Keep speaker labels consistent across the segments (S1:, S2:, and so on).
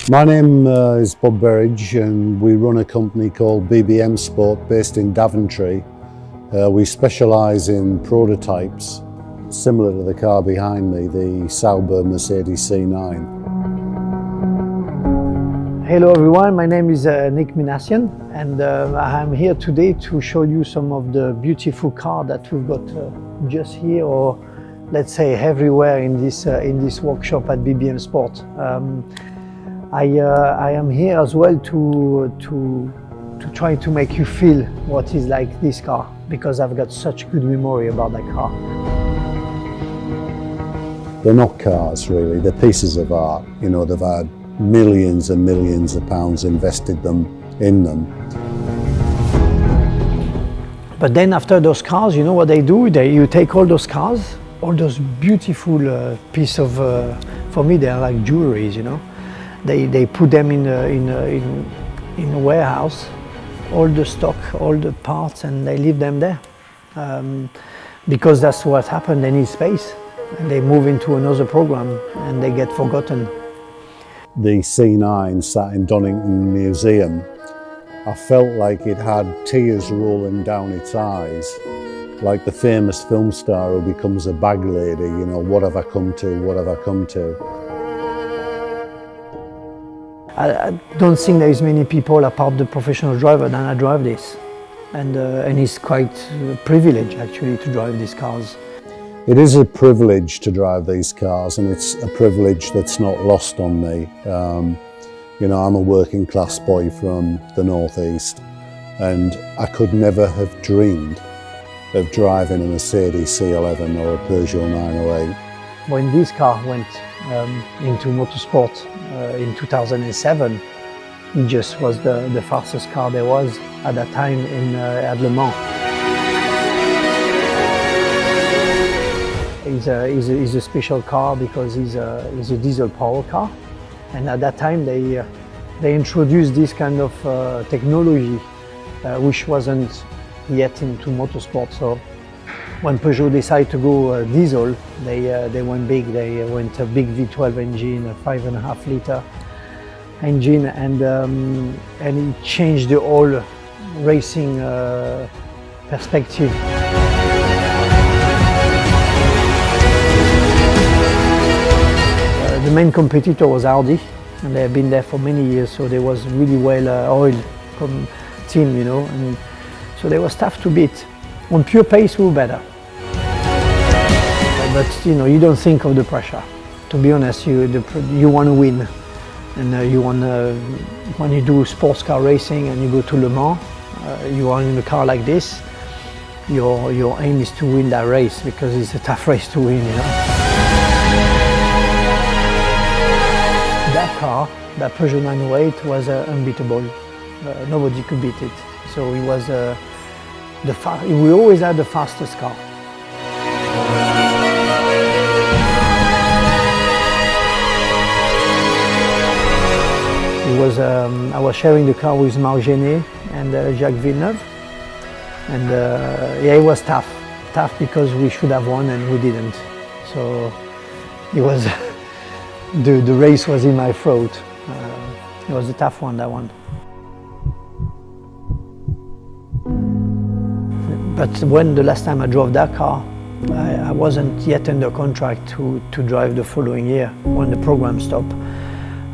S1: My name is Bob Berridge, and we run a company called BBM Sport based in Daventry. We specialise in prototypes similar to the car behind me, the Sauber Mercedes C9.
S2: Hello everyone, my name is Nick Minassian, and I'm here today to show you some of the beautiful cars that we've got just here, or let's say everywhere in this workshop at BBM Sport. I am here as well to try to make you feel what is like this car, because I've got such good memory about that car.
S1: They're not cars really, they're pieces of art. You know, they've had millions and millions of pounds invested in them.
S2: But then after those cars, you know what they do? You take all those cars, all those beautiful piece of, for me they are like jewelries, you know. They put them in a warehouse, all the stock, all the parts, and they leave them there. Because that's what happened, they need space. And they move into another program and they get forgotten.
S1: The C9 sat in Donington Museum. I felt like it had tears rolling down its eyes, like the famous film star who becomes a bag lady, you know, what have I come to, what have I come to?
S2: I don't think there is many people apart the professional driver than I drive this. And it's quite a privilege actually to drive these cars.
S1: It is a privilege to drive these cars, and it's a privilege that's not lost on me. You know, I'm a working class boy from the northeast, and I could never have dreamed of driving a Mercedes C11 or a Peugeot 908.
S2: When this car went into motorsport in 2007, it just was the fastest car there was at that time at LeMans. It's a special car because it's a diesel power car, and at that time they introduced this kind of technology which wasn't yet into motorsport. So when Peugeot decided to go diesel, they went big. They went a big V12 engine, a 5.5 liter engine, and it changed the whole racing perspective. The main competitor was Audi, and they have been there for many years, so they was really well oiled team, you know, and so they was tough to beat. On pure pace, we were better. But you know, you don't think of the pressure. To be honest, you want to win, and you want when you do sports car racing and you go to Le Mans, you are in a car like this. Your aim is to win that race because it's a tough race to win, you know. That car, that Peugeot 908, was unbeatable. Nobody could beat it. So it was we always had the fastest car. It was I was sharing the car with Marc Genet and Jacques Villeneuve, and yeah, it was tough because we should have won and we didn't. So it was. The race was in my throat. It was a tough one, that one. But when the last time I drove that car, I wasn't yet under contract to drive the following year when the program stopped.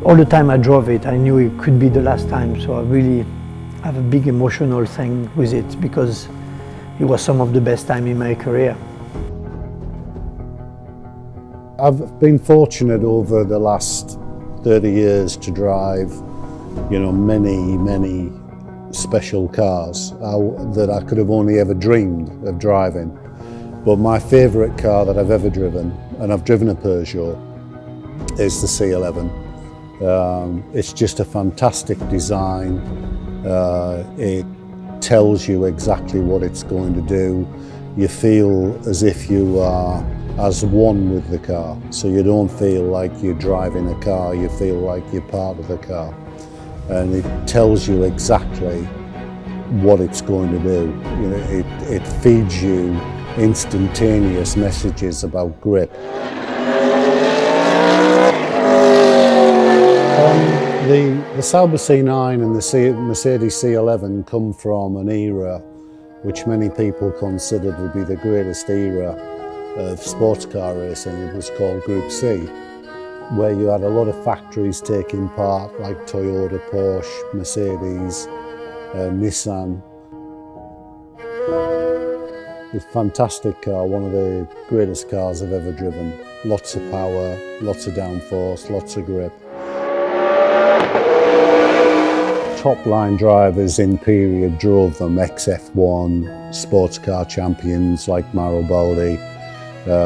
S2: All the time I drove it, I knew it could be the last time, so I really have a big emotional thing with it because it was some of the best time in my career.
S1: I've been fortunate over the last 30 years to drive, you know, many special cars that I could have only ever dreamed of driving. But my favourite car that I've ever driven, and I've driven a Peugeot, is the C11. It's just a fantastic design. It tells you exactly what it's going to do. You feel as if you are as one with the car, so you don't feel like you're driving a car, you feel like you're part of the car, and it tells you exactly what it's going to do. You know, it feeds you instantaneous messages about grip. The Sauber C9 and the Mercedes C11 come from an era which many people considered to be the greatest era of sports car racing. It was called Group C, where you had a lot of factories taking part, like Toyota, Porsche, Mercedes, Nissan. It's a fantastic car, one of the greatest cars I've ever driven. Lots of power, lots of downforce, lots of grip. Top line drivers in period drove them, ex-F1 sports car champions like Mauro Baldi.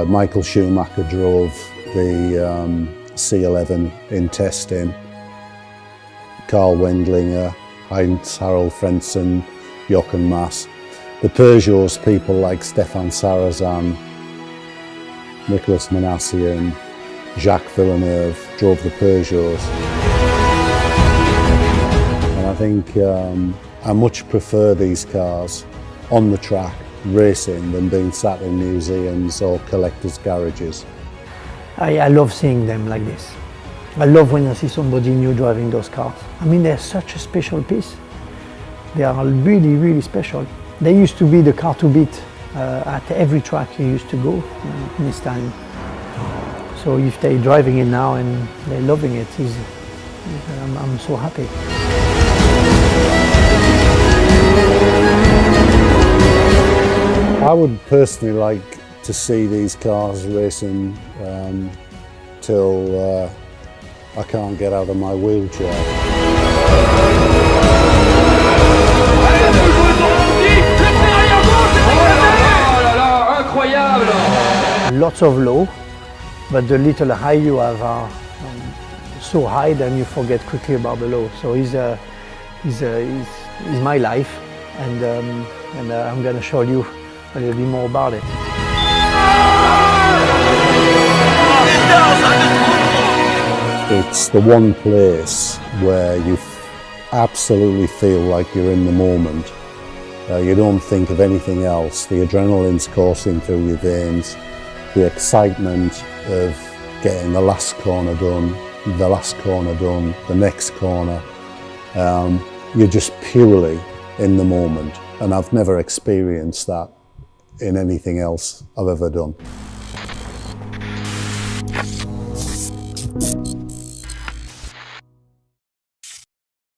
S1: Michael Schumacher drove the C11 in testing. Karl Wendlinger, Heinz-Harald Frentzen, Jochen Mass. The Peugeots, people like Stefan Sarrazin, Nicolas Manassian, Jacques Villeneuve drove the Peugeots. And I think I much prefer these cars on the track, racing, than being sat in museums or collectors' garages.
S2: I love seeing them like this. I love when I see somebody new driving those cars. I mean, they're such a special piece. They are really, really special. They used to be the car to beat at every track you used to go in this time. So if they're driving it now and they're loving it, I'm so happy.
S1: I would personally like to see these cars racing till I can't get out of my wheelchair.
S2: Lots of low, but the little high you have are so high then you forget quickly about the low. So he's my life, and I'm going to show you a little bit more about it.
S1: It's the one place where you absolutely feel like you're in the moment. You don't think of anything else. The adrenaline's coursing through your veins. The excitement of getting the last corner done, the next corner. You're just purely in the moment. And I've never experienced that in anything else I've ever done.